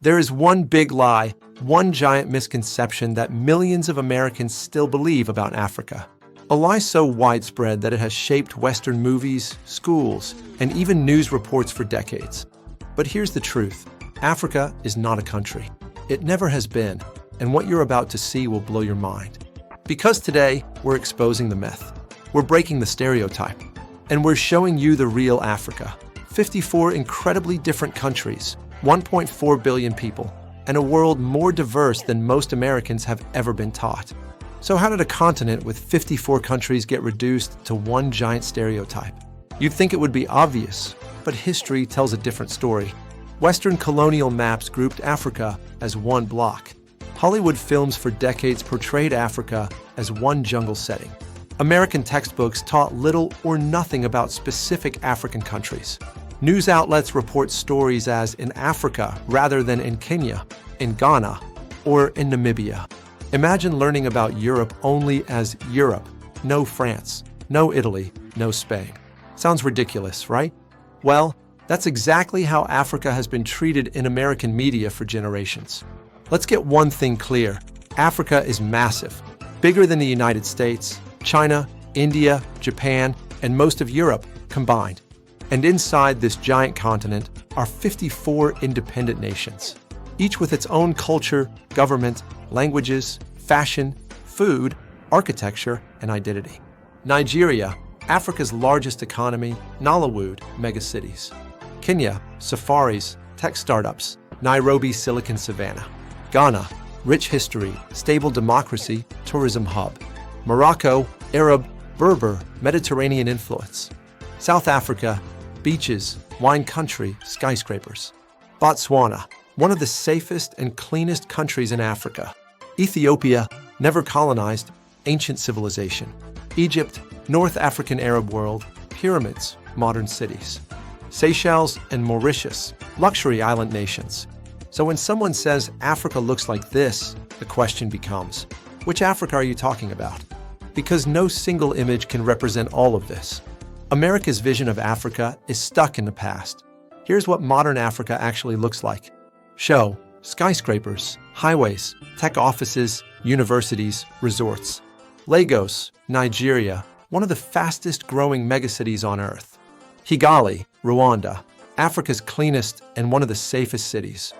There is one big lie, one giant misconception that millions of Americans still believe about Africa. A lie so widespread that it has shaped Western movies, schools, and even news reports for decades. But here's the truth. Africa is not a country. It never has been, and what you're about to see will blow your mind. Because today, we're exposing the myth. We're breaking the stereotype. And we're showing you the real Africa. 54 incredibly different countries, 1.4 billion people, and a world more diverse than most Americans have ever been taught. So how did a continent with 54 countries get reduced to one giant stereotype? You'd think it would be obvious, but history tells a different story. Western colonial maps grouped Africa as one block. Hollywood films for decades portrayed Africa as one jungle setting. American textbooks taught little or nothing about specific African countries. News outlets report stories as in Africa rather than in Kenya, in Ghana, or in Namibia. Imagine learning about Europe only as Europe, no France, no Italy, no Spain. Sounds ridiculous, right? Well, that's exactly how Africa has been treated in American media for generations. Let's get one thing clear. Africa is massive, bigger than the United States, China, India, Japan, and most of Europe combined. And inside this giant continent are 54 independent nations, each with its own culture, government, languages, fashion, food, architecture, and identity. Nigeria, Africa's largest economy, Nollywood, megacities. Kenya, safaris, tech startups, Nairobi, Silicon Savannah. Ghana, rich history, stable democracy, tourism hub. Morocco, Arab, Berber, Mediterranean influence. South Africa, beaches, wine country, skyscrapers. Botswana, one of the safest and cleanest countries in Africa. Ethiopia, never colonized, ancient civilization. Egypt, North African Arab world, pyramids, modern cities. Seychelles and Mauritius, luxury island nations. So when someone says Africa looks like this, the question becomes, which Africa are you talking about? Because no single image can represent all of this. America's vision of Africa is stuck in the past. Here's what modern Africa actually looks like. Show, skyscrapers, highways, tech offices, universities, resorts. Lagos, Nigeria, one of the fastest growing megacities on Earth. Kigali, Rwanda, Africa's cleanest and one of the safest cities.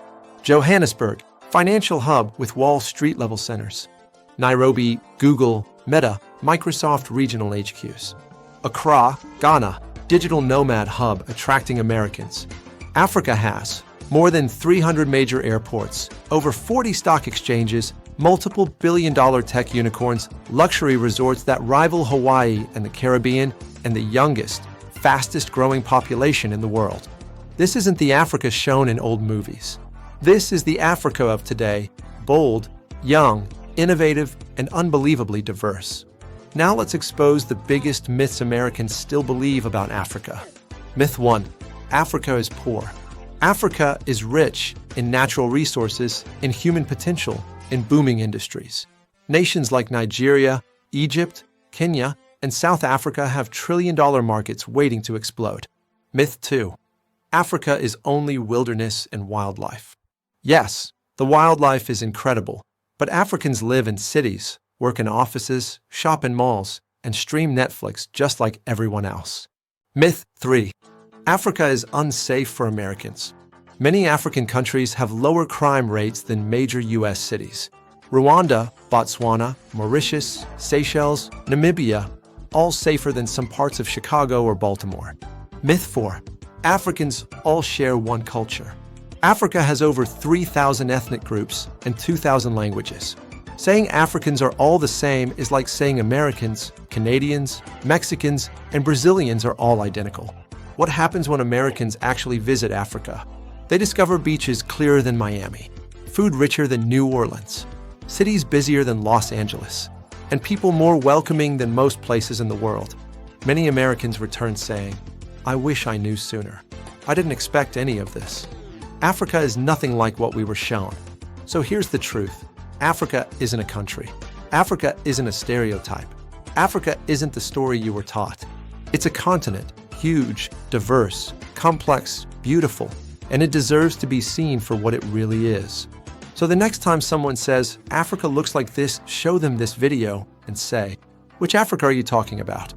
Johannesburg, financial hub with Wall Street level centers. Nairobi, Google, Meta, Microsoft regional HQs. Accra, Ghana, digital nomad hub attracting Americans. Africa has more than 300 major airports, over 40 stock exchanges, multiple billion-dollar tech unicorns, luxury resorts that rival Hawaii and the Caribbean, and the youngest, fastest-growing population in the world. This isn't the Africa shown in old movies. This is the Africa of today, bold, young, innovative, and unbelievably diverse. Now let's expose the biggest myths Americans still believe about Africa. Myth 1. Africa is poor. Africa is rich in natural resources, in human potential, in booming industries. Nations like Nigeria, Egypt, Kenya, and South Africa have trillion-dollar markets waiting to explode. Myth 2. Africa is only wilderness and wildlife. Yes, the wildlife is incredible, but Africans live in cities, work in offices, shop in malls, and stream Netflix just like everyone else. Myth 3. Africa is unsafe for Americans. Many African countries have lower crime rates than major U.S. cities. Rwanda, Botswana, Mauritius, Seychelles, Namibia, all safer than some parts of Chicago or Baltimore. Myth 4. Africans all share one culture. Africa has over 3,000 ethnic groups and 2,000 languages. Saying Africans are all the same is like saying Americans, Canadians, Mexicans, and Brazilians are all identical. What happens when Americans actually visit Africa? They discover beaches clearer than Miami, food richer than New Orleans, cities busier than Los Angeles, and people more welcoming than most places in the world. Many Americans return saying, "I wish I knew sooner. I didn't expect any of this." Africa is nothing like what we were shown. So here's the truth. Africa isn't a country. Africa isn't a stereotype. Africa isn't the story you were taught. It's a continent, huge, diverse, complex, beautiful, and it deserves to be seen for what it really is. So the next time someone says, Africa looks like this, show them this video and say, which Africa are you talking about?